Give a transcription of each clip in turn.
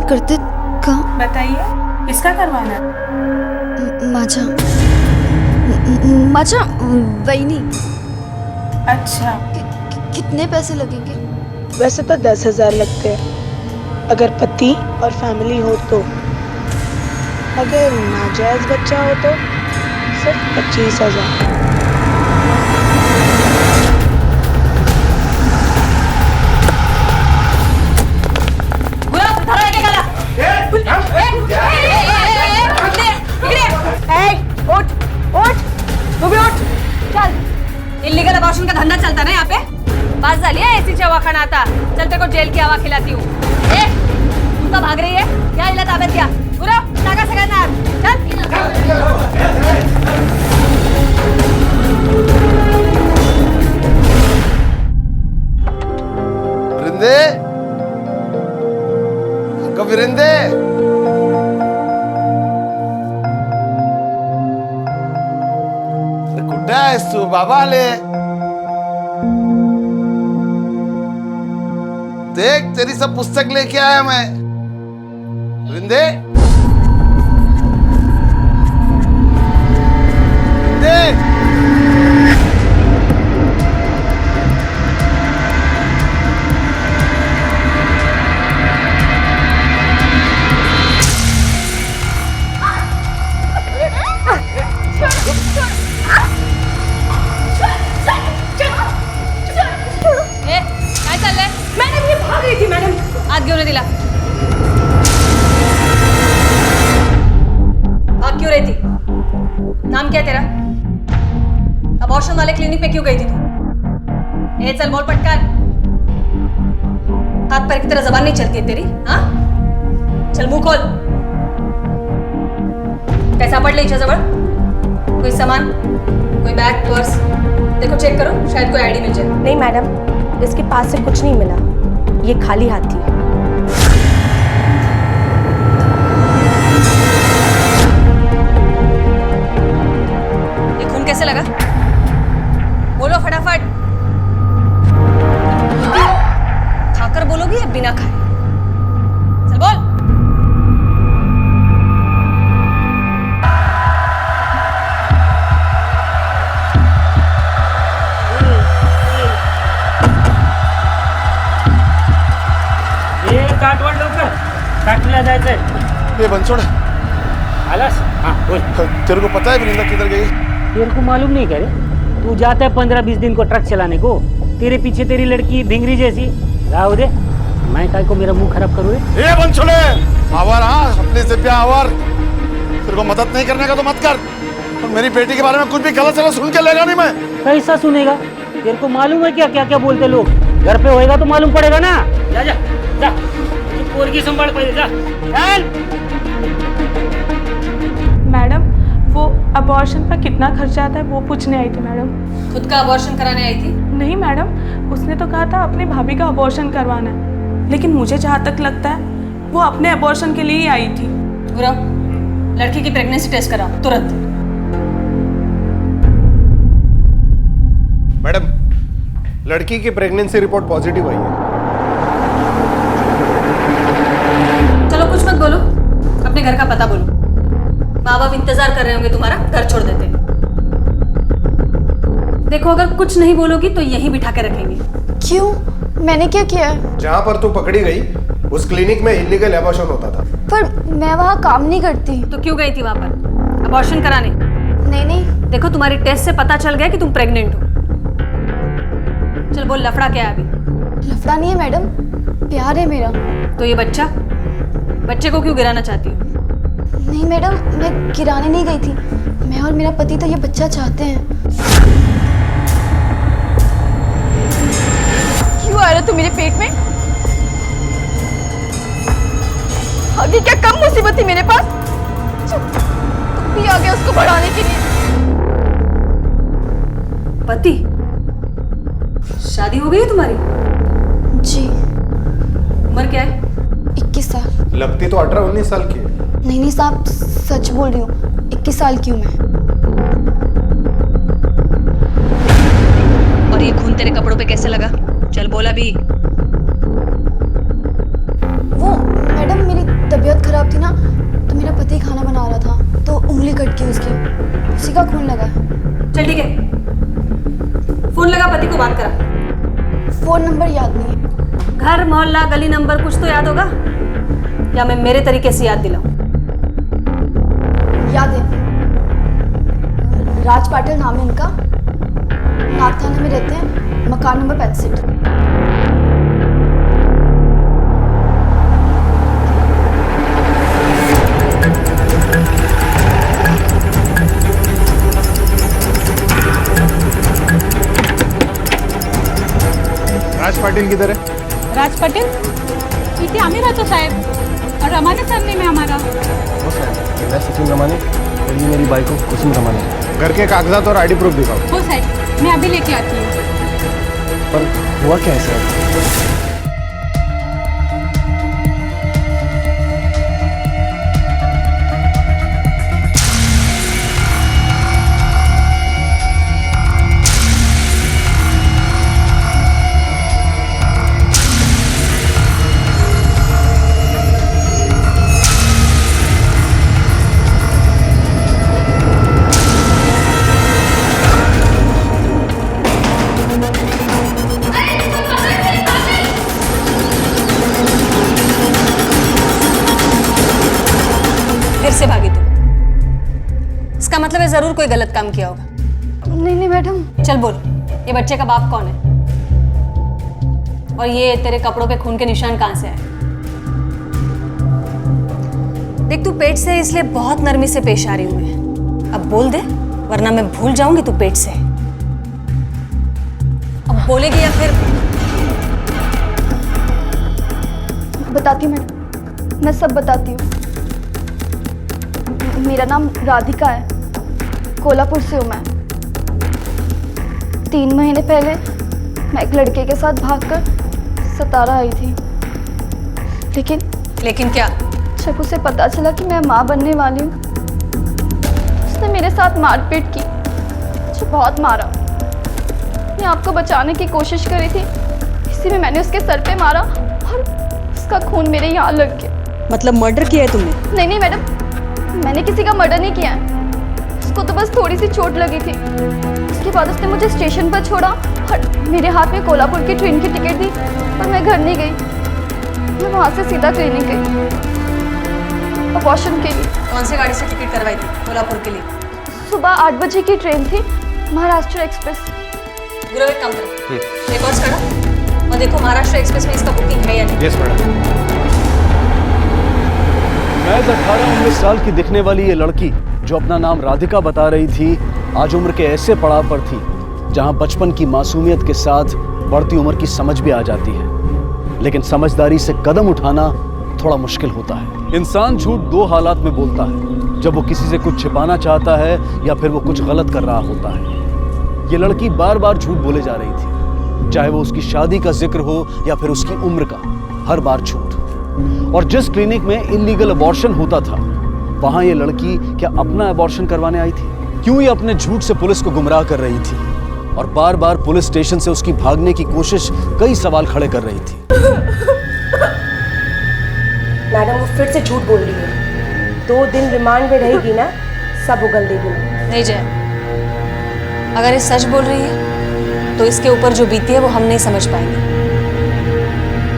करते कहाँ? बताइए किसका करवाना? माचा वहीनी। अच्छा, कितने पैसे लगेंगे? वैसे तो 10,000 लगते हैं अगर पति और फैमिली हो तो। अगर नाजायज बच्चा हो तो सिर्फ 25,000। इल्लीगल अबॉर्शन का धंधा चलता ना यहाँ पे। बात झाली है ऐसी चवाखाना आता। चल तेरे को जेल की हवा खिलाती हूँ। तू तो भाग रही है? क्या इला ताबत क्या? गुरु टाका सगळ्यांना आत। चल। विरिंदे, अगं विरिंदे, कुठे आहेस तू? बाबा आले. देख तेरी सब पुस्तक लेके आया मैं. विरिंदे, विरिंदे. काय चाललंय? मॅडम मी भाग रही थी मॅडम. आत घेऊन ये तिला. भाग क्यों रही थी? नाम क्या है तेरा? अबॉर्शन वाले क्लिनिक पे क्यों गई थी तू? ए चल बोल पटकन. हाथ पैर की तरह जबान नहीं चलती है तेरी? हाँ चल मुंह खोल. काय सापडलं हिच्याजवळ? कोई सामान, कोई बैग, पर्स? देखो चेक करो, शायद कोई आईडी मिल जाए. नहीं मैडम, इसके पास से कुछ नहीं मिला. ये खाली हाथ थी. ये खून कैसे लगा? बोलो फटाफट. खाकर बोलोगी या बिना खाए? चल बोल. काटवड लवकर. फॅक्टरीला जायचंय. ये बनसोड़, आलास? हाँ बोल. तेरे को पता है विरिंदा किधर गई? तेरे को मालूम नहीं करे? तू जाता है 15-20 दिन को ट्रक चलाने को. तेरे पीछे तेरी लड़की भिंगरी जैसी. राव दे. मैं काय को मेरा मुंह खराब करूँ? ये बनसोड़े, आवर. हाँ अपने से प्यार आवर. तेरे को मदद नहीं करने का तो मत कर. और मेरी बेटी के बारे में कुछ भी गलत सलत सुन के लेगा नहीं मैं. कैसा सुनेगा? तेरे को मालूम है क्या क्या क्या बोलते लोग? घर पे होएगा तो मालूम पड़ेगा ना. जा जा जा. पोरगी संभाल पहिले जा. चल. मैडम वो अबॉर्शन पर कितना खर्चा आता है वो पूछने आई थी मैडम. खुद का अबॉर्शन कराने आई थी? नहीं मैडम, उसने तो कहा था अपनी भाभी का अबॉर्शन करवाना है. लेकिन मुझे जहाँ तक लगता है वो अपने अबॉर्शन के लिए ही आई थी. गुरु लड़की की प्रेगनेंसी टेस्ट करा तुरंत. मैडम, लड़की की प्रेगनेंसी रिपोर्ट पॉजिटिव आई है. चलो कुछ मत बोलो, अपने घर का पता बोलो. माँ बाप इंतजार कर रहे होंगे तुम्हारा, घर छोड़ देते. देखो अगर कुछ नहीं बोलोगी तो यहीं बिठा के रखेंगे. क्यों? मैंने क्या किया है? जहाँ पर तू पकड़ी गई उस क्लिनिक में इलीगल एबॉर्शन होता था. पर मैं वहाँ काम नहीं करती. तो क्यों गई थी वहां पर अबॉर्शन कराने? नहीं नहीं. देखो तुम्हारी टेस्ट से पता चल गया कि तुम प्रेग्नेंट हो. चल बोल लफड़ा क्या है अभी? लफड़ा नहीं है मैडम, प्यार है मेरा. तो ये बच्चे को क्यों गिराना चाहती हो? नहीं मैडम, मैं गिराने नहीं गई थी. मैं और मेरा पति तो ये बच्चा चाहते हैं. क्यों आ रहा तू मेरे पेट में? आगे क्या कम मुसीबत थी मेरे पास? तुम भी आ गए उसको बढ़ाने के लिए. पति? शादी हो गई है तुम्हारी? जी. उम्र क्या है? 21 साल. लगती तो 18-19 साल की है. नहीं साहब, सच बोल रही हूँ. 21 साल की हूँ मैं. और ये खून तेरे कपड़ों पे कैसे लगा? चल बोला भी. वो मैडम मेरी फट गई उसकी, उसी का खून लगा है। चल ठीक है, फोन लगा, पति को बात करा। फोन नंबर याद नहीं है। घर, मोहल्ला, गली नंबर कुछ तो याद होगा, या मैं मेरे तरीके से याद दिलाऊं? याद है, राज पाटिल नाम है इनका, नाग थाने में रहते हैं, मकान नंबर 65। राज पाटिल किधर है? राज पाटिल इथे आम्ही राहतो साहेब, और रमाने सरनेम है हमारा। हो साहब, मैं सचिन रमाने और ये मेरी बाइक कुसुम रमाने। घर के कागजात और आईडी प्रूफ दिखाओ। हो साहेब, मैं अभी लेके आती हूँ। पर हुआ क्या है सर? फिर से भागी तू, इसका मतलब है जरूर कोई गलत काम किया होगा। नहीं मैडम। चल बोल, ये बच्चे का बाप कौन है, और ये तेरे कपड़ों पे खून के निशान कहां से आए? देख, तू पेट से इसलिए बहुत नरमी से पेश आ रही हूं मैं। अब बोल दे, वरना मैं भूल जाऊंगी तू पेट से। अब बोलेगी या फिर? बताती हूँ मैडम, मैं सब बताती हूँ। मेरा नाम राधिका है, कोल्हापुर से हूँ मैं। 3 महीने पहले मैं एक लड़के के साथ भागकर सतारा आई थी, लेकिन क्या? जब उसे पता चला कि मैं माँ बनने वाली हूँ, उसने मेरे साथ मारपीट की, मुझे बहुत मारा। मैं आपको बचाने की कोशिश करी थी, इसी में मैंने उसके सर पे मारा और उसका खून मेरे यहाँ लग गया। मतलब मर्डर किया है तुमने? नहीं मैडम, मैंने किसी का मर्डर नहीं किया है, उसको तो बस थोड़ी सी चोट लगी थी। उसके बाद उसने मुझे स्टेशन पर छोड़ा और मेरे हाथ में कोल्हापुर की ट्रेन की टिकट दी, पर मैं घर नहीं गई। मैं वहाँ से सीधा क्लिनिक गई अबॉर्शन के लिए। कौन सी गाड़ी से टिकट करवाई थी कोल्हापुर के लिए? सुबह 8 बजे की ट्रेन थी, महाराष्ट्र एक्सप्रेस। गुरु, एक काम करो, रिकॉर्ड्स करो और देखो महाराष्ट्र एक्सप्रेस में इसका बुकिंग है या नहीं। Yes madam. महज 18-19 साल की दिखने वाली ये लड़की जो अपना नाम राधिका बता रही थी, आज उम्र के ऐसे पड़ाव पर थी जहां बचपन की मासूमियत के साथ बढ़ती उम्र की समझ भी आ जाती है। लेकिन समझदारी से कदम उठाना थोड़ा मुश्किल होता है। इंसान झूठ 2 हालात में बोलता है, जब वो किसी से कुछ छिपाना चाहता है या फिर वो कुछ गलत कर रहा होता है। ये लड़की बार बार झूठ बोले जा रही थी, चाहे वो उसकी शादी का जिक्र हो या फिर उसकी उम्र का, हर बार झूठ। और जिस क्लिनिक में इल्लीगल अबॉर्शन होता था, वहां ये लड़की क्या अपना अबॉर्शन करवाने आई थी? क्यों ये अपने झूठ से पुलिस को गुमराह कर रही थी और बार बार पुलिस स्टेशन से उसकी भागने की कोशिश कई सवाल खड़े कर रही थी? मैडम वो फिर से झूठ बोल रही है। 2 दिन रिमांड में रहेगी ना, सब उगल देगी। नहीं जय, अगर ये सच बोल रही है तो इसके ऊपर जो बीती है वो हम नहीं समझ पाएंगे,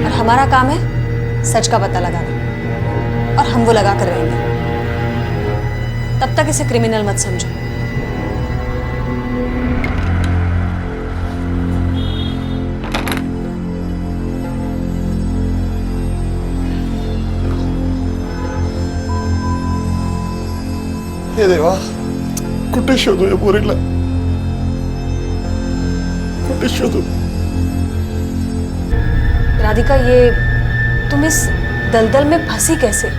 और हमारा काम है सच का पता लगाना, और हम वो लगा कर रहेंगे। तब तक इसे क्रिमिनल मत समझो। हे देवा, कुठे शोधू या पोरीला, कुठे शोधू? राधिका, ये तुम इस दलदल में फंसी कैसे?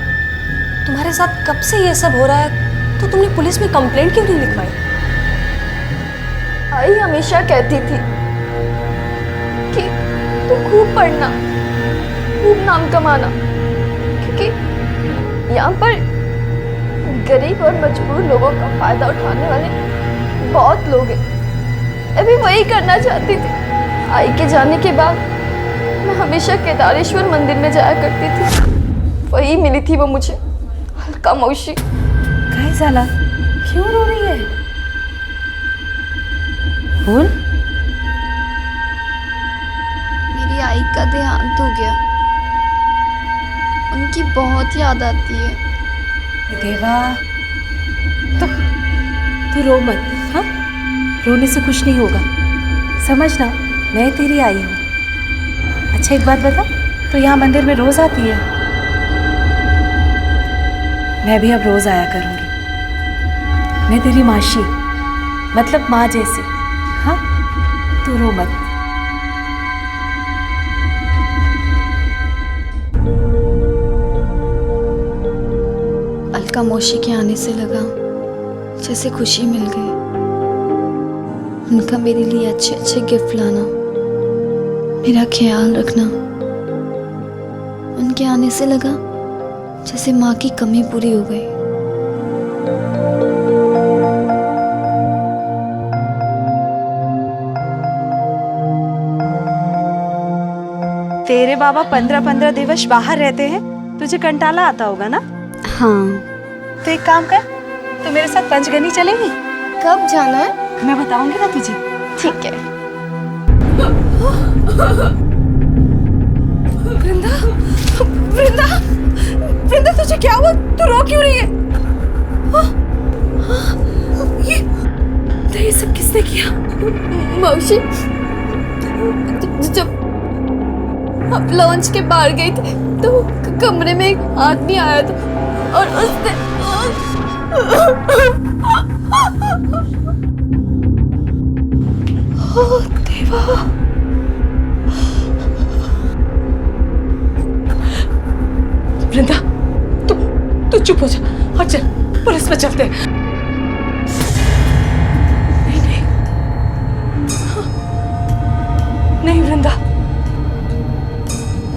तुम्हारे साथ कब से ये सब हो रहा है, तो तुमने पुलिस में कंप्लेंट क्यों नहीं लिखवाई? आई हमेशा कहती थी कि तू खूब पढ़ना, खूब नाम कमाना, क्योंकि यहाँ पर गरीब और मजबूर लोगों का फायदा उठाने वाले बहुत लोग हैं। मैं भी वही करना चाहती थी। आई के जाने के बाद मैं हमेशा केदारेश्वर मंदिर में जाया करती थी, वही मिली थी वो मुझे, हल्का मौशी। काय झाला? क्यों रो रही है? बोल। मेरी आई का देहांत हो गया। उनकी बहुत याद आती है। देवा, तू रो मत, हाँ? रोने से कुछ नहीं होगा, समझना, मैं तेरी आई हूँ। अच्छा एक बात बता, तो यहाँ मंदिर में रोज आती है? मैं भी अब रोज आया करूँगी। मैं तेरी मासी, मतलब माँ जैसी, हाँ? तू रो मत। अलका मौसी के आने से लगा जैसे खुशी मिल गई। उनका मेरे लिए अच्छे अच्छे गिफ्ट लाना, मेरा ख्याल रखना, उनके आने से लगा जैसे माँ की कमी पूरी हो गई। तेरे बाबा 15-15 दिवस बाहर रहते हैं, तुझे कंटाला आता होगा ना? हाँ। तो एक काम कर, तू मेरे साथ पंचगनी चलेगी? कब जाना है? मैं बताऊंगी ना तुझे। ठीक है। वृंदा, वृंदा, वृंदा तुझे क्या हुआ? तू रो क्यों रही है? ये सब किसने किया? मौसी, जब हम लॉन्च के बाहर गए थे तो कमरे में एक आदमी आया था और उसने देवा, वृंदा, तू चुप हो जा और चल, पुलिस में चलते हैं। नहीं, नहीं वृंदा,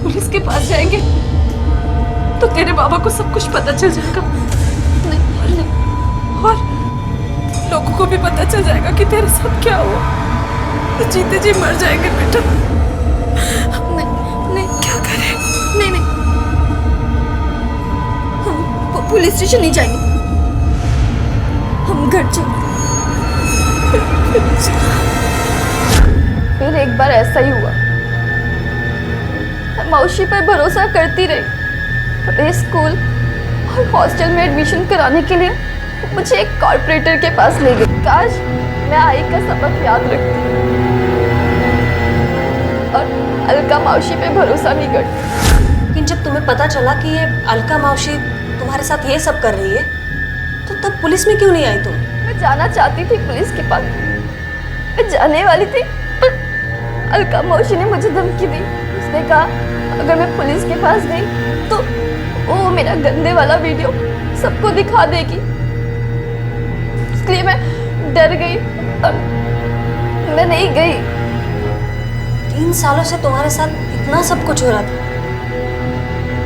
पुलिस के पास जाएंगे तो तेरे बाबा को सब कुछ पता चल जाएगा। नहीं, और लोगों को भी पता चल जाएगा कि तेरे साथ क्या हुआ। तो जीते जी मर जाएंगे बेटा। नहीं, क्या करें? नहीं, हम पुलिस स्टेशन नहीं जाएंगे, हम घर चलेंगे। फिर एक बार ऐसा ही हुआ। मैं मौसी पर भरोसा करती रही और स्कूल और हॉस्टल में एडमिशन कराने के लिए मुझे एक कॉर्पोरेटर के पास ले गई। काश मैं आई का सबक याद रखती और अलका मौसी पे भरोसा नहीं करती। लेकिन जब तुम्हें पता चला कि ये अलका मौसी तुम्हारे साथ ये सब कर रही है, तो तब पुलिस में क्यों नहीं आई तुम? मैं जाना चाहती थी पुलिस के पास, मैं जाने वाली थी, पर अलका मौसी ने मुझे धमकी दी। उसने कहा अगर मैं पुलिस के पास गई तो वो मेरा गंदे वाला वीडियो सबको दिखा देगी। इसलिए मैं डर गई और मैं नहीं गई। 3 सालों से तुम्हारे साथ इतना सब कुछ हो रहा था,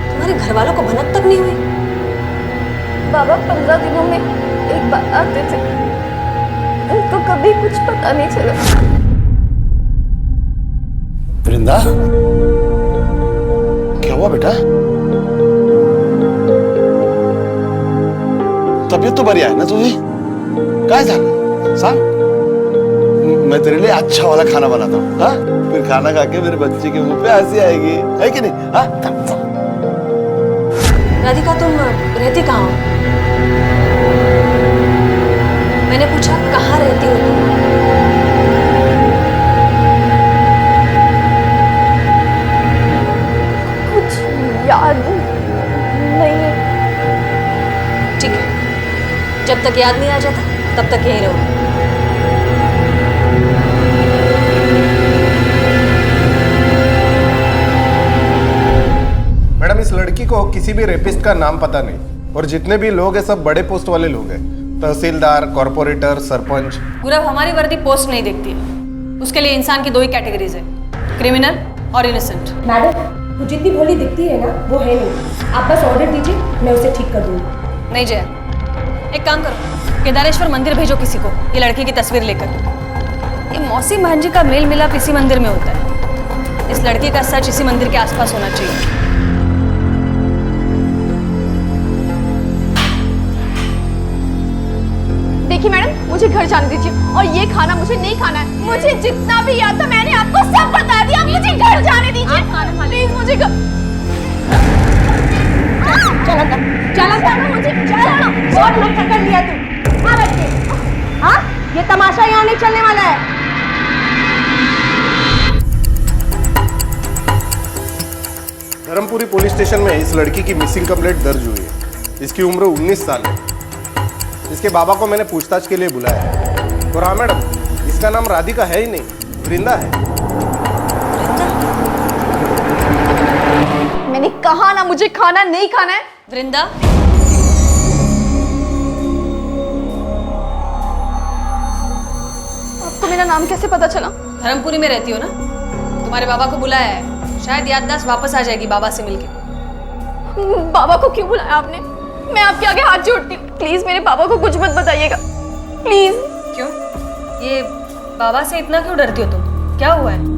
तुम्हारे घर वालों को भनक तक नहीं हुई? बाबा 15 दिनों में एक बार आते थे, उनको कभी कुछ पता नहीं चला। वृंदा, क्या हुआ बेटा? तबीयत तो बढ़िया है ना तुझी? क्या जाना? सांग, मैं तेरे लिए अच्छा वाला खाना बनाता हूँ, हाँ? फिर खाना खा के मेरे बच्चे के मुंह पे हंसी आएगी, है कि नहीं? हाँ? राधिका, तुम रहती कहाँ हो? मैंने पूछा कहाँ रहती हो तुम? कुछ याद नहीं है। ठीक है, जब तक याद नहीं आ जाता तब तक यहीं रहो। मैडम, इस लड़की को किसी भी रेपिस्ट का नाम पता नहीं, और जितने भी लोग हैं सब बड़े पोस्ट वाले लोग हैं, तहसीलदार, कॉर्पोरेटर, सरपंच। गुरव, हमारी वर्दी पोस्ट नहीं देखती है, उसके लिए इंसान की 2 ही कैटेगरीज है, क्रिमिनल और इनोसेंट। मैडम, वो जितनी भोली दिखती है ना, वो है नहीं। आप बस ऑर्डर दीजिए, मैं उसे ठीक कर दूंगी। नहीं जया, एक काम करो, केदारेश्वर मंदिर भेजो किसी को ये लड़की की तस्वीर लेकर। ये मौसी भांजी का मेल मिलाप इसी मंदिर में होता है। इस लड़की का सच इसी मंदिर के आसपास होना चाहिए। देखिए मैडम, मुझे घर जाने दीजिए और ये खाना मुझे नहीं खाना है। मुझे जितना भी याद था मैंने आपको सब बता दिया। मुझे घर जाने दीजिए प्लीज। मुझे चल अंदर, चल अंदर। मुझे चलो। बहुत मत कर लिया तू। हाँ बच्चे, हाँ ये तमाशा यहाँ नहीं चलने वाला है। धर्मपुरी पुलिस स्टेशन में इस लड़की की मिसिंग कंप्लेंट दर्ज हुई है। इसकी उम्र 19 साल है। इसके बाबा को मैंने पूछताछ के लिए बुलाया है। और हाँ मैडम, इसका नाम राधिका है ही नहीं, वृंदा है। मैंने कहा ना मुझे खाना नहीं खाना है। वृंदा, आपको मेरा नाम कैसे पता चला? धर्मपुरी में रहती हो ना? तुम्हारे बाबा को बुलाया है, शायद याददाश्त वापस आ जाएगी बाबा से मिलके। बाबा को क्यों बुलाया आपने? मैं आपके आगे हाथ जोड़ती हूँ, प्लीज मेरे बाबा को कुछ मत बताइएगा प्लीज। क्यों? ये बाबा से इतना क्यों डरती हो तुम? क्या हुआ है?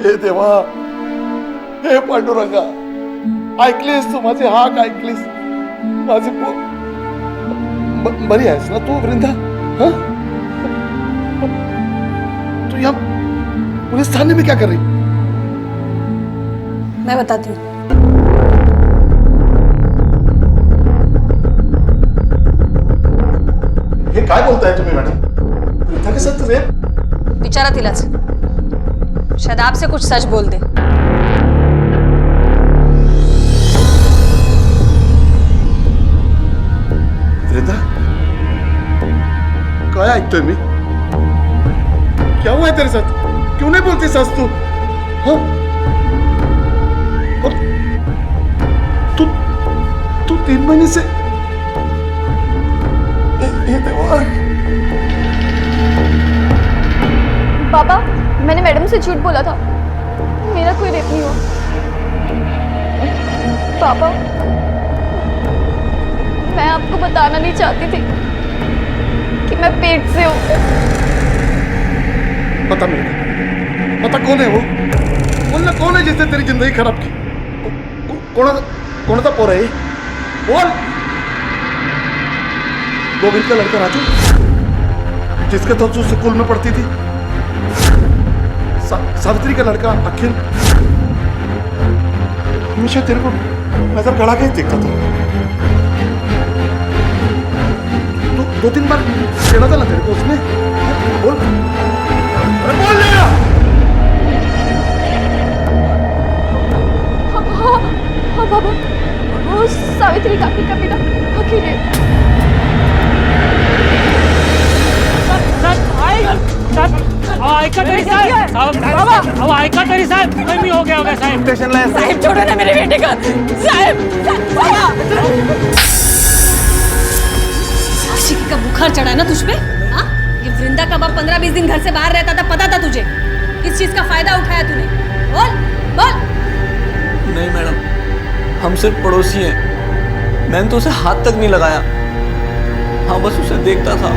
हे देवा, हे पांडुरंगा, ऐकलीस तू माझे हाक ऐकलीस? माझे बरी आहेस ना तू वृंदा? हाँ? तू यहाँ पुलिस थाने में क्या कर रही? मैं बताती हूँ। हे काय बोलताय तुम्ही मॅडम? वृंदा के साथ रेप? विचारा तिलाच, शायद आपसे कुछ सच बोल दे। वृंदा, काय ऐकतोय मी? क्या हुआ है तेरे साथ? क्यों नहीं बोलती सच तू? हाँ? और तू 3 महीने से ये देवा। बाबा, मैंने मैडम से झूठ बोला था, मेरा कोई रेप नहीं हुआ। पापा, मैं आपको बताना नहीं चाहती थी कि मैं पेट से हूँ। पता नहीं, पता कौन है वो? बोलना कौन है जिसने तेरी जिंदगी खराब की? कौन सा पोर है? बोल। गोविंद का लड़का राजू, जिसके तो तू स्कूल में पढ़ती थी। सावित्री का लड़का अखिल, हमेशा तेरे को नजर गड़ा के देखता था। 2-3 बार छेड़ा था ना तेरे को उसने? बोल, अरे बोल ना। हाँ बाबा, वो सावित्री काकी का बेटा अखिल है। ऐका तरी साहेब, ऐका तरी साहेब, कमी हो गया होगा साहेब। स्टेशन लाया साहब छोड़ो ना मेरे बेटे का। साहब, आशिकी का बुखार चढ़ा है ना तुझ पे? हाँ? ये वृंदा का बाप 15-20 दिन घर से बाहर रहता था, पता था तुझे? किस चीज का फायदा उठाया तूने? बोल बोल। नहीं मैडम, हम सिर्फ पड़ोसी हैं। मैंने तो उसे हाथ तक नहीं लगाया। हाँ, बस उसे देखता था।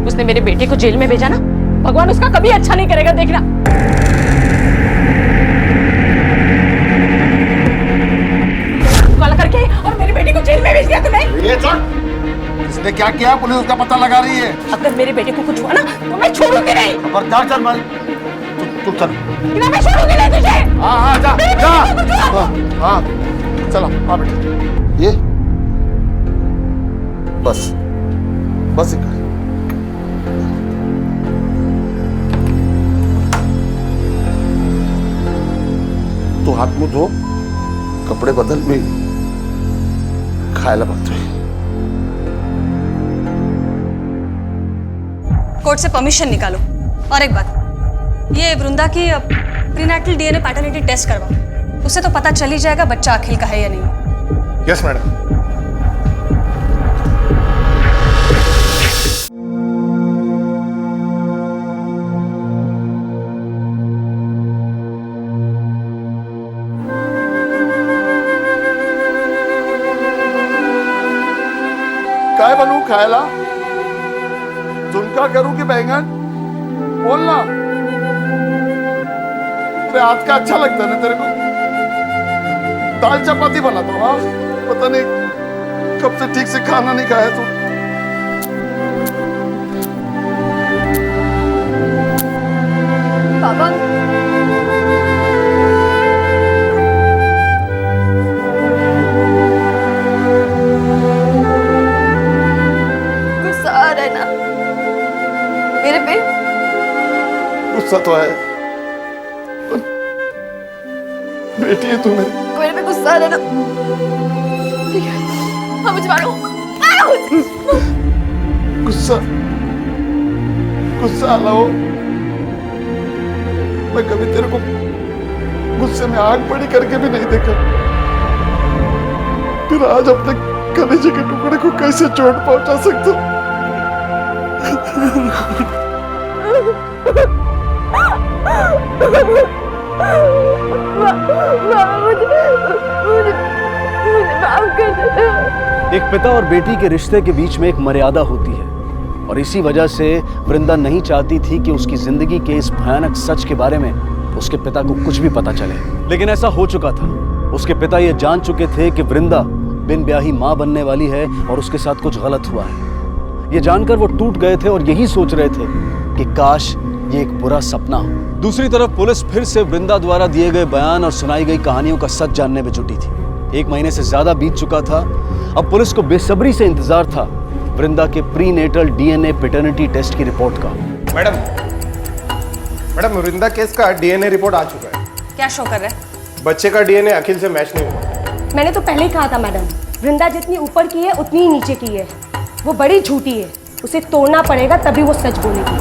उसने मेरे बेटे को जेल में भेजा ना, भगवान उसका कभी अच्छा नहीं करेगा, देखना। काला करके और मेरे बेटे को जेल में भेज दिया तूने। ये इसने क्या किया? पुलिस उसका पता लगा रही है। अगर मेरे बेटे को कुछ हुआ ना तो मैं छोड़ूंगी नहीं। खबरदार चल मल। तू चल। ना मैं छोड़ूंगी नहीं तुझे। हाँ जा जा। हाँ चलो आ बेटा। ये बस इतना। तो हाथ मुंह धो, कपडे बदल, मी खायला बघतोय। कोर्ट से परमिशन निकालो। और एक बात, ये वृंदा की प्रीनेटल डीएनए पैटर्निटी टेस्ट करवाओ। उससे तो पता चल ही जाएगा बच्चा अखिल का है या नहीं। Yes madam. काय बनवू खायला? झुणका करूं कि बैंगन? बोल ना। तेरे हाथ का अच्छा लगता है ना तेरे को? दाल चपाती बनाता हूँ। हाँ, पता नहीं कब से ठीक से खाना नहीं खाया तू। पापा, गुस्सा आ रहा है ना मेरे पे? गुस्सा तो है, पर बेटी है तू मेरी। मेरे पे गुस्सा आ रहा है ना? ठीक है, हाँ मुझे मारो, मारो। गुस्सा गुस्सा आला हो, मैं कभी तेरे को गुस्से में आग बड़ी करके भी नहीं देखा। फिर आज अपने कलेजे के टुकड़े को कैसे चोट पहुंचा सकता हूं? एक पिता और बेटी के रिश्ते के बीच में एक मर्यादा होती है और इसी वजह से वृंदा नहीं चाहती थी कि उसकी जिंदगी के इस भयानक सच के बारे में उसके पिता को कुछ भी पता चले। लेकिन ऐसा हो चुका था। उसके पिता ये जान चुके थे कि वृंदा बिन ब्याही मां बनने वाली है और उसके साथ कुछ गलत हुआ है। ये जानकर वो टूट गए थे और यही सोच रहे थे कि काश ये एक बुरा सपना हो। दूसरी तरफ पुलिस फिर से वृंदा द्वारा दिए गए बयान और सुनाई गई कहानियों का सच जानने में जुटी थी। 1 महीने से ज्यादा बीत चुका था। अब पुलिस को बेसब्री से इंतजार था वृंदा के प्रीनेटल डीएनए पैटर्निटी टेस्ट की रिपोर्ट का। मैडम वृंदा केस का डीएनए रिपोर्ट आ चुका है। क्या शो कर रहा है? बच्चे का डीएनए अखिल से मैच नहीं हुआ। मैंने तो पहले ही कहा था मैडम, वृंदा जितनी ऊपर की है उतनी ही नीचे की है। वो बड़ी झूठी है, उसे तोड़ना पड़ेगा तभी वो सच बोलेगी।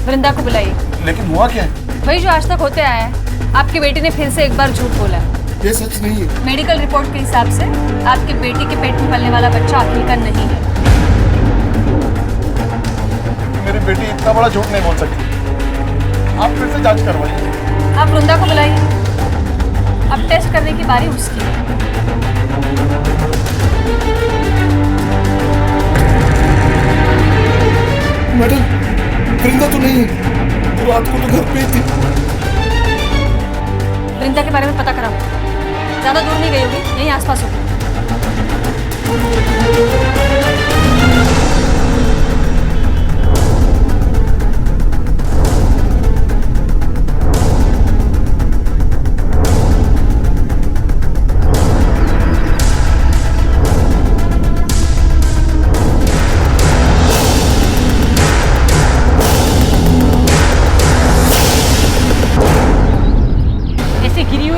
वृंदा को बुलाइए। लेकिन हुआ क्या? वही जो आज तक होते आया है। आपकी बेटी ने फिर से एक बार झूठ बोला है। ये सच नहीं है। मेडिकल रिपोर्ट के हिसाब से आपकी बेटी के पेट में पलने वाला बच्चा अखिल का नहीं है। मेरी बेटी इतना बड़ा झूठ नहीं बोल सकती। आप फिर से जांच करवाइए। आप वृंदा को बुलाइए। अब टेस्ट करने की बारी उसकी है। मैडम वृंदा तो नहीं है, रात को तो घर पे ही थी। वृंदा के बारे में पता करा, ज्यादा दूर नहीं गई होगी, यहीं आसपास होगी।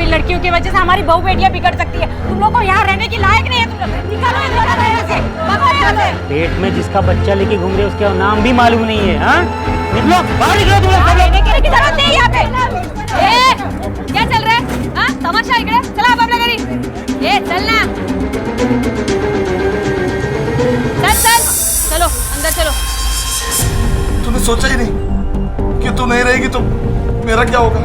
लड़कियों की वजह से हमारी बहू बेटियां बिगड़ सकती है। तुम लोग को यहाँ रहने की लायक नहीं है। तुम लोग निकालो इन लोगों को यहाँ से, भगाओ यहाँ से। पेट में जिसका बच्चा लेके घूम रहे उसका नाम भी मालूम नहीं है। हाँ निकलो बाहर, निकलो तुम लोग। रहने की जरूरत नहीं है यहाँ पे। क्या चल रहा है? हाँ तमाशा इकड़े, चला आप अपने घरी। ये चलना, चल चलो अंदर चलो। तूने सोचा ही नहीं कि तू नहीं रहेगी तो मेरा क्या होगा?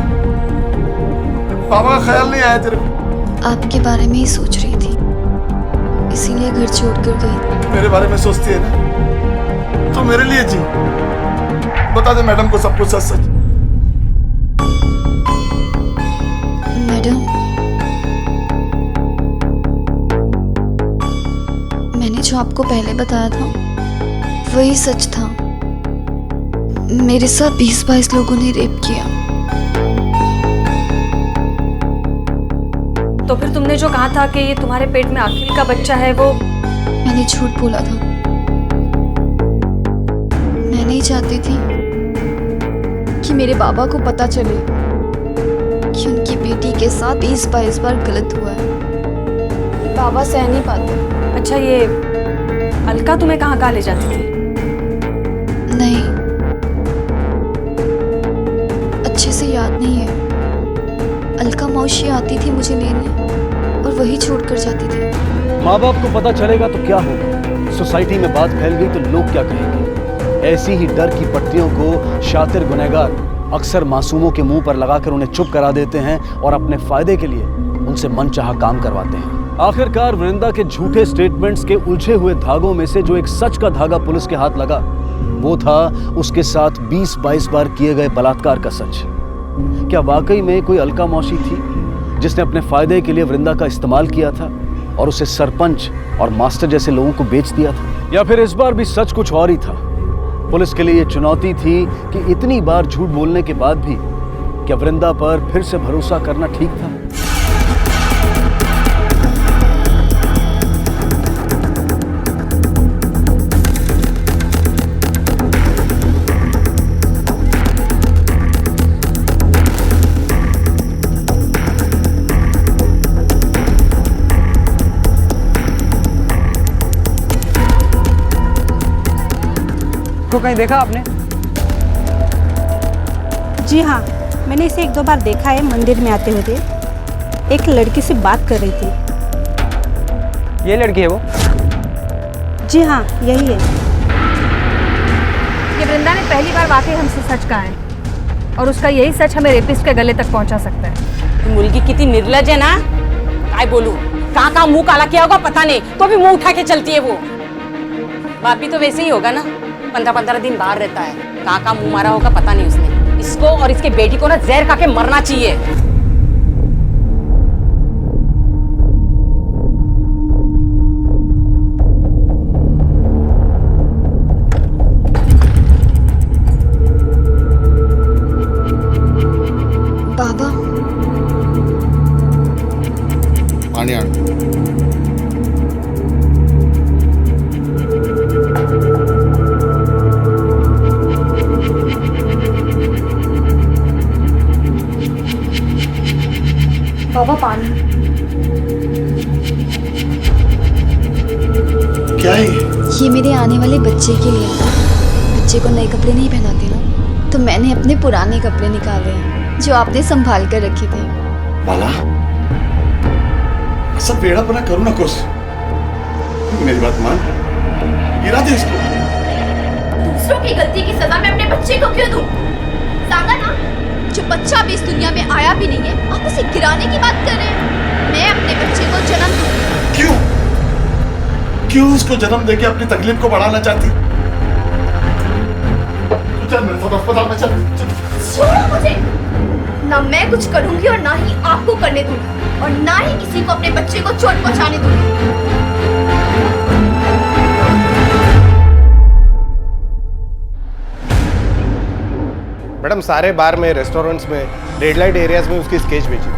पापा का ख्याल नहीं आया तेरे को? आपके बारे में ही सोच रही थी, इसीलिए घर छोड़कर गई। मेरे बारे में सोचती है ना, तो मेरे लिए जी। बता दे मैडम को सब कुछ सच सच। मैडम, मैंने जो आपको पहले बताया था वही सच था। मेरे साथ 20-22 लोगों ने रेप किया। तो फिर तुमने जो कहा था कि ये तुम्हारे पेट में आखिरी का बच्चा है, वो मैंने झूठ बोला था। मैं नहीं चाहती थी कि मेरे बाबा को पता चले कि उनकी बेटी के साथ 20-22 बार गलत हुआ है। बाबा सह नहीं पाते। अच्छा, ये अलका तुम्हें कहाँ ले जाती थी? नहीं, अच्छे से याद नहीं है। अलका मौसी आती थी मुझे लेने और वही छोड़ कर जाती थी। माँ बाप को पता चलेगा तो क्या होगा? सोसाइटी में बात फैल गई तो लोग क्या कहेंगे? ऐसी ही डर की पट्टियों को शातिर गुनहगार अक्सर मासूमों के मुंह पर लगाकर उन्हें चुप करा देते हैं और अपने फायदे के लिए उनसे मनचाहा काम करवाते हैं। आखिरकार वृंदा के झूठे स्टेटमेंट्स के उलझे हुए धागों में से जो एक सच का धागा पुलिस के हाथ लगा, वो था उसके साथ 20-22 बार किए गए बलात्कार का सच। क्या वाकई में कोई अलका मौसी थी जिसने अपने फायदे के लिए वृंदा का इस्तेमाल किया था और उसे सरपंच और मास्टर जैसे लोगों को बेच दिया था? या फिर इस बार भी सच कुछ और ही था? पुलिस के लिए ये चुनौती थी कि इतनी बार झूठ बोलने के बाद भी क्या वृंदा पर फिर से भरोसा करना ठीक था? को कहीं देखा आपने? जी हाँ, मैंने इसे 1-2 बार देखा है मंदिर में आते हुए। एक लड़की से बात कर रही थी। ये लड़की है वो? जी हाँ, यही है। ये वृंदा ने पहली बार वाकई हमसे सच कहा है और उसका यही सच हमें रेपिस्ट के गले तक पहुंचा सकता है। मुर्गी कितनी निर्लज है ना, काय बोलूं, कहाँ मुंह काला किया होगा पता नहीं, तो भी मुंह उठा के चलती है वो। बाप भी तो वैसे ही होगा ना, 15-15 दिन बाहर रहता है, कहाँ मुंह मारा होगा पता नहीं उसने। इसको और इसके बेटी को ना जहर खा के मरना चाहिए। बाबा, पानी आना। बाबा पानी। क्या है ये मेरे आने वाले बच्चे के लिए। बच्चे को नए कपड़े नहीं पहनाते ना, तो मैंने अपने पुराने कपड़े निकाले हैं जो आपने संभाल कर रखे थे। बाला, ऐसा बेड़ापना करो ना कुछ। मेरी बात मान, गिरा दे इसको। दूसरों की गलती की सजा मैं अपने बच्चे को क्यों दूं? सागा ना, जो बच्चा अभी इस दुनिया में आया भी नहीं है, आप उसे गिराने की बात कर रहे हैं। मैं अपने बच्चे को जन्म दूंगी। क्यों? क्यों उसको जन्म देके अपनी तकलीफ को बढ़ाना चाहती? चल मेरे साथ अस्पताल में चल। छोड़ो मुझे। ना मैं कुछ करूंगी और ना ही आपको करने दूंगी, और ना ही किसी को अपने बच्चे को चोट पहुंचाने दूंगी। मैडम, सारे बार में, रेस्टोरेंट्स में, रेड लाइट एरियाज में उसकी स्केच भेजी,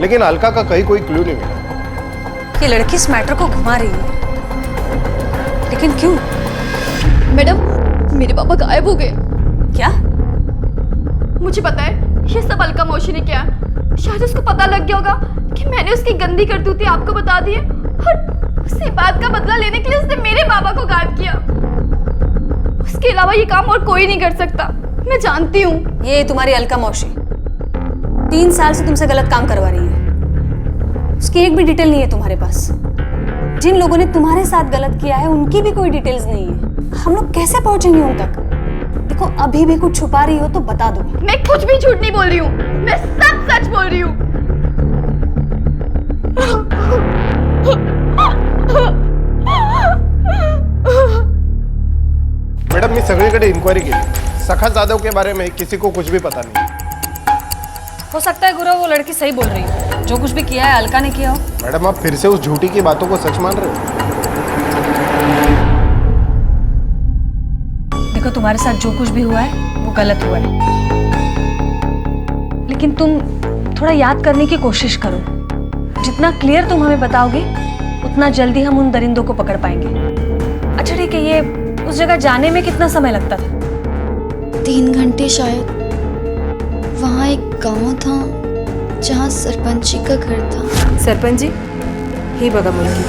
लेकिन अलका का कहीं कोई क्लू नहीं मिला। ये लड़की इस मैटर को घुमा रही है, लेकिन क्यों? मैडम, मेरे पापा गायब हो गए। क्या? मुझे पता है ये सब अलका मौसी ने किया। शायद उसको पता लग गया होगा कि मैंने उसकी गंदी करतूतें आपको बता दी है, और उसी बात का बदला लेने के लिए उसने मेरे बाबा को गायब किया। उसके अलावा ये काम और कोई नहीं कर सकता, मैं जानती हूँ। ये तुम्हारी अलका मौसी 3 साल से तुमसे गलत काम करवा रही है। उसकी एक भी डिटेल नहीं है तुम्हारे पास। जिन लोगों ने तुम्हारे साथ गलत किया है उनकी भी कोई डिटेल्स नहीं है। हम लोग कैसे पहुंचेंगे उन तक? देखो, अभी भी कुछ छुपा रही हो तो बता दो। मैं कुछ भी झूठ नहीं बोल रही हूँ, मैं सब सच बोल रही हूँ। मैडम, मी सगळीकडे इन्क्वायरी केली, सखा जाधव के बारे में किसी को कुछ भी पता नहीं। हो सकता है गुरु वो लड़की सही बोल रही हो, जो कुछ भी किया है अलका ने किया हो। मैडम, आप फिर से उस झूठी की बातों को सच मान रहे हो? देखो तुम्हारे साथ जो कुछ भी हुआ है वो गलत हुआ है, लेकिन तुम थोड़ा याद करने की कोशिश करो। जितना क्लियर तुम हमें बताओगे उतना जल्दी हम उन दरिंदों को पकड़ पाएंगे। अच्छा ठीक है, ये उस जगह जाने में कितना समय लगता था? 3 घंटे शायद। वहाँ एक गांव था जहाँ सरपंच जी का घर था। सरपंच जी ही बगा मुलगी।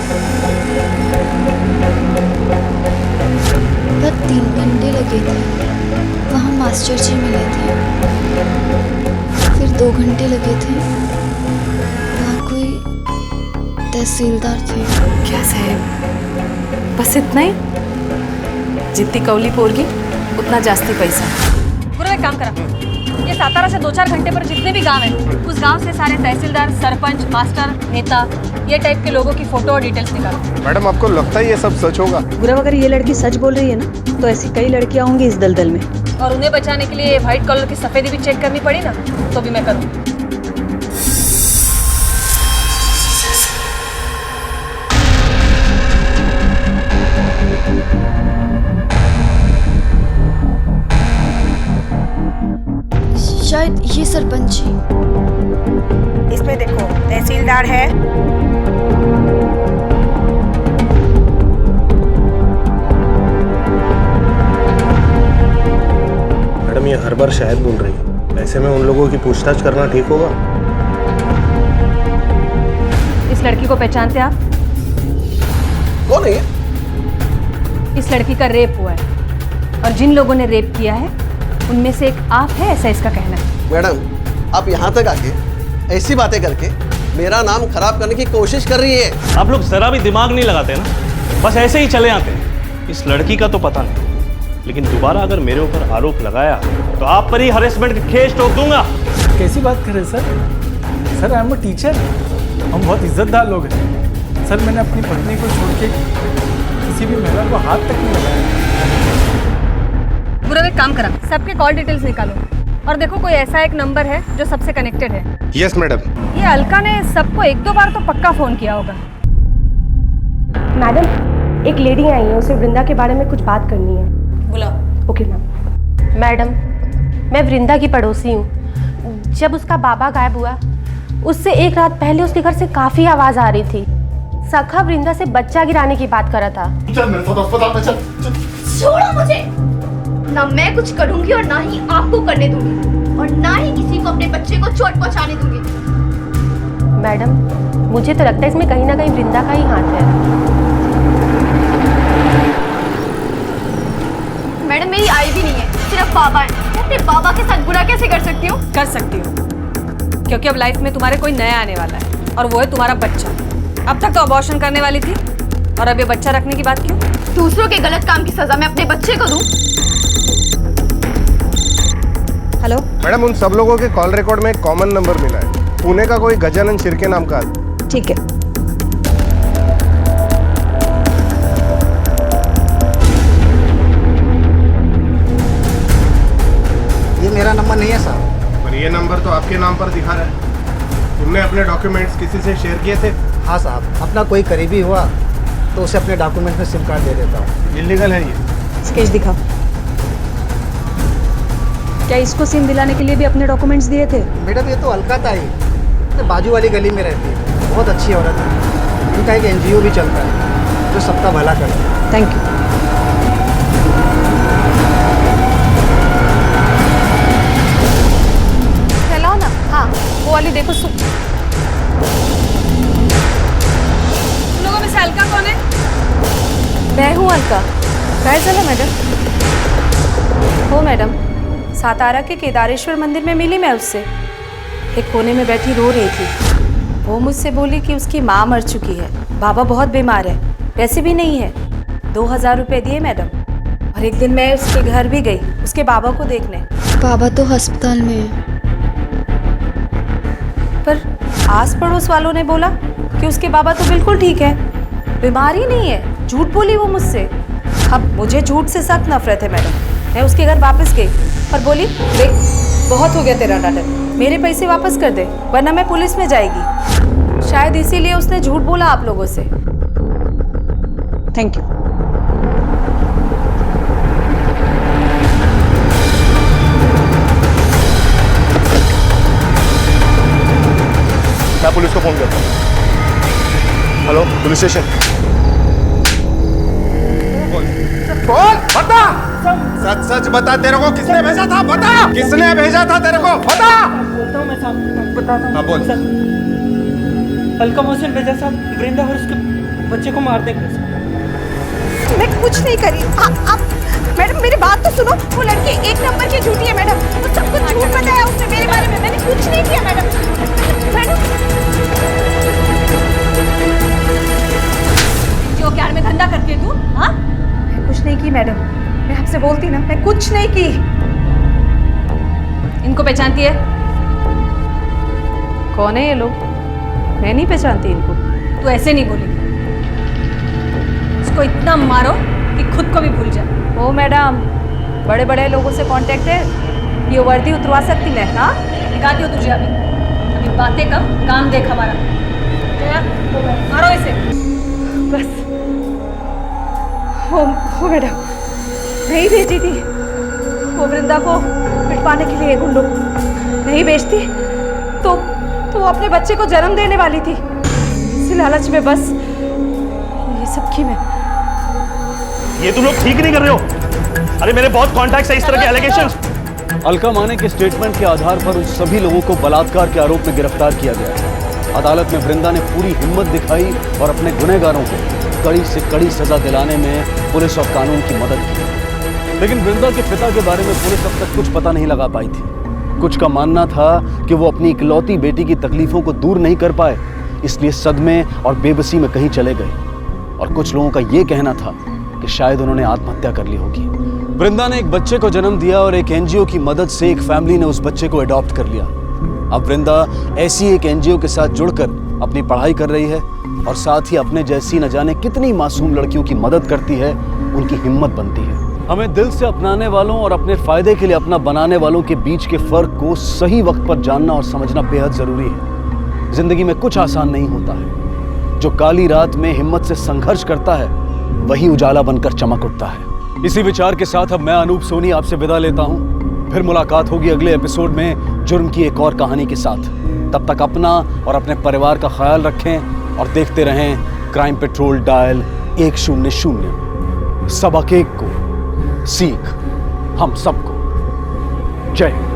पर 3 घंटे लगे थे। वहाँ मास्टर जी मिले थे। फिर 2 घंटे लगे थे। वहाँ कोई तहसीलदार थे। क्या साहेब, बस इतना ही? जितनी कौली पोरगी उतना जास्ती पैसा। गुरु एक काम करा, ये सातारा से 2-4 घंटे पर जितने भी गांव हैं, उस गांव से सारे तहसीलदार, सरपंच, मास्टर, नेता, ये टाइप के लोगों की फोटो और डिटेल्स निकालो। मैडम आपको लगता है ये सब सच होगा? गुरु अगर ये लड़की सच बोल रही है ना, तो ऐसी कई लड़कियां होंगी इस दलदल में। और उन्हें बचाने के लिए व्हाइट कलर की सफेदी भी चेक करनी पड़ी ना, तो भी मैं करूँ। शायद ये सरपंच जी। इसमें देखो तहसीलदार है, मैडम ये हर बार शायद बोल रही है, ऐसे में उन लोगों की पूछताछ करना ठीक होगा? इस लड़की को पहचानते आप? कौन है ये? इस लड़की का रेप हुआ है और जिन लोगों ने रेप किया है उनमें से एक आप है, ऐसा इसका कहना है। मैडम आप यहाँ तक आके ऐसी बातें करके मेरा नाम खराब करने की कोशिश कर रही है। आप लोग जरा भी दिमाग नहीं लगाते ना, बस ऐसे ही चले आते हैं। इस लड़की का तो पता नहीं, लेकिन दोबारा अगर मेरे ऊपर आरोप लगाया तो आप पर ही हरेसमेंट के केस ठोक दूंगा। कैसी बात कर रहे हैं sir? Sir I am a teacher, हम बहुत इज्जतदार लोग हैं। सर मैंने अपनी पत्नी को छोड़ के किसी भी महिला को हाथ तक नहीं लगाया। गुरु एक काम करा, सबके कॉल डिटेल्स निकालो और देखो कोई ऐसा एक नंबर है जो सबसे कनेक्टेड है। Yes madam. ये अलका ने सबको 1-2 बार तो पक्का फोन किया होगा। मैडम एक लेडी आई है, उसे वृंदा के बारे में कुछ बात करनी है। बुलाओ। Okay ma'am. मैडम मैं वृंदा की पड़ोसी हूँ। जब उसका बाबा गायब हुआ उससे 1 रात पहले उसके घर से काफी आवाज आ रही थी। सखा वृंदा से बच्चा गिराने की बात कर रहा था। चल मेरे साथ अस्पताल में चल। छोड़ो मुझे। ना मैं कुछ करूंगी और ना ही आपको करने दूंगी, और ना ही किसी को अपने बच्चे को चोट पहुंचाने दूंगी। मैडम मुझे तो लगता है इसमें कहीं ना कहीं वृंदा का ही हाथ है। मैडम मेरी आई भी नहीं है, सिर्फ बाबा है। मैं अपने बाबा के साथ बुरा कैसे कर सकती हूँ? कर सकती हो, क्योंकि अब लाइफ में तुम्हारे कोई नया आने वाला है और वो है तुम्हारा बच्चा। अब तक तो अबॉर्शन करने वाली थी और अब ये बच्चा रखने की बात क्यों? दूसरों के गलत काम की सजा मैं अपने बच्चे को दूं? हेलो मैडम उन सब लोगों के कॉल रिकॉर्ड में एक कॉमन नंबर मिला है, पुणे का कोई गजानन शिर्के नाम का। ठीक है। ये मेरा नंबर नहीं है साहब। पर ये नंबर तो आपके नाम पर दिखा रहा है। तुमने अपने डॉक्यूमेंट्स किसी से शेयर किए थे? हाँ साहब, अपना कोई करीबी हुआ तो उसे अपने डॉक्यूमेंट में सिम कार्ड दे देता हूँ। इलीगल है ये। स्केच दिखाओ। क्या इसको सिम दिलाने के लिए भी अपने डॉक्यूमेंट्स दिए थे? मैडम ये तो अलका ताई बाजू वाली गली में रहती है, बहुत अच्छी औरत है। उनका एक NGO भी चलता है जो सबका भला करता है। Thank you. चलाओ ना। हाँ वो वाली देखो। लोगों में से अलका कौन है? मैं हूँ अलका। काय झालं मैडम? हो मैडम, सातारा के केदारेश्वर मंदिर में मिली मैं उससे। एक कोने में बैठी रो रही थी। वो मुझसे बोली कि उसकी माँ मर चुकी है, बाबा बहुत बीमार है, पैसे भी नहीं है। 2000 रुपये दिए मैडम, और एक दिन मैं उसके घर भी गई उसके बाबा को देखने। बाबा तो अस्पताल में है। पर आस पड़ोस वालों ने बोला कि उसके बाबा तो बिल्कुल ठीक है, बीमार ही नहीं है। झूठ बोली वो मुझसे। अब मुझे झूठ से सख्त नफरत है मैडम। मैं उसके घर वापस गई और बोली, देख बहुत हो गया तेरा नाटक, मेरे पैसे वापस कर दे वरना मैं पुलिस में जाएगी। शायद इसीलिए उसने झूठ बोला आप लोगों से। Thank you. फोन करता हूँ। Hello, police station. बोल, बता। सच सच बता, तेरे को किसने भेजा था? बता, किसने भेजा था तेरे को? बता। बोलता हूँ मैं साहब, बताता हूँ। हाँ बोल। अलका मोहसिन भेजा साहब, वृंदा और उसके बच्चे को मार देंगे। मैं कुछ नहीं करी। आप मैडम मेरी बात तो सुनो। वो लड़की एक नंबर की झूठी है मैडम। वो सब कुछ झूठ बताया उसने मेरे बारे में। मैंने कुछ नहीं किया मैडम। जो क्या में धंधा करती है तू? हाँ, मैं कुछ नहीं की मैडम। मैं आपसे बोलती ना, मैं कुछ नहीं की। इनको पहचानती है? कौन है ये लोग? मैं नहीं पहचानती इनको। तू ऐसे नहीं बोलेगी। इसको इतना मारो कि खुद को भी भूल जाए। ओ मैडम, बड़े बड़े लोगों से कांटेक्ट है, ये वर्दी उतरवा सकती मैं? हाँ, दिखाती हो तुझे। अभी बातें कम, काम देख हमारा। मारो इसे। बस हो मैडम, नहीं भेजी थी वो वृंदा को पिटवाने के लिए गुंडों। नहीं भेजती तो वो अपने बच्चे को जन्म देने वाली थी। इसी लालच में बस ये सब की मैं। ये तुम लोग ठीक नहीं कर रहे हो। अरे मेरे बहुत कॉन्टैक्ट्स है इस तरह के एलिगेशंस। अलका माने के स्टेटमेंट के आधार पर उन सभी लोगों को बलात्कार के आरोप में गिरफ्तार किया गया। अदालत में वृंदा ने पूरी हिम्मत दिखाई और अपने गुनहगारों को कड़ी से कड़ी सजा दिलाने में पुलिस और कानून की मदद की। लेकिन वृंदा के पिता के बारे में पुलिस अब तक कुछ पता नहीं लगा पाई थी। कुछ का मानना था कि वो अपनी इकलौती बेटी की तकलीफों को दूर नहीं कर पाए, इसलिए सदमे और बेबसी में कहीं चले गए। और कुछ लोगों का ये कहना था कि शायद उन्होंने आत्महत्या कर ली होगी। वृंदा ने एक बच्चे को जन्म दिया और एक एनजीओ की मदद से एक फैमिली ने उस बच्चे को अडॉप्ट कर लिया। अब वृंदा ऐसी एक एनजीओ के साथ जुड़कर अपनी पढ़ाई कर रही है और साथ ही अपने जैसी न जाने कितनी मासूम लड़कियों की मदद करती है, उनकी हिम्मत बनती है। हमें दिल से अपनाने वालों और अपने फायदे के लिए अपना बनाने वालों के बीच के फर्क को सही वक्त पर जानना और समझना बेहद जरूरी है। जिंदगी में कुछ आसान नहीं होता है। जो काली रात में हिम्मत से संघर्ष करता है वही उजाला बनकर चमक उठता है। इसी विचार के साथ अब मैं अनूप सोनी आपसे विदा लेता हूं। फिर मुलाकात होगी अगले एपिसोड में जुर्म की एक और कहानी के साथ। तब तक अपना और अपने परिवार का ख्याल रखें और देखते रहें क्राइम पेट्रोल डायल 100। सबक एक को सीख हम सबको। जय हिंद।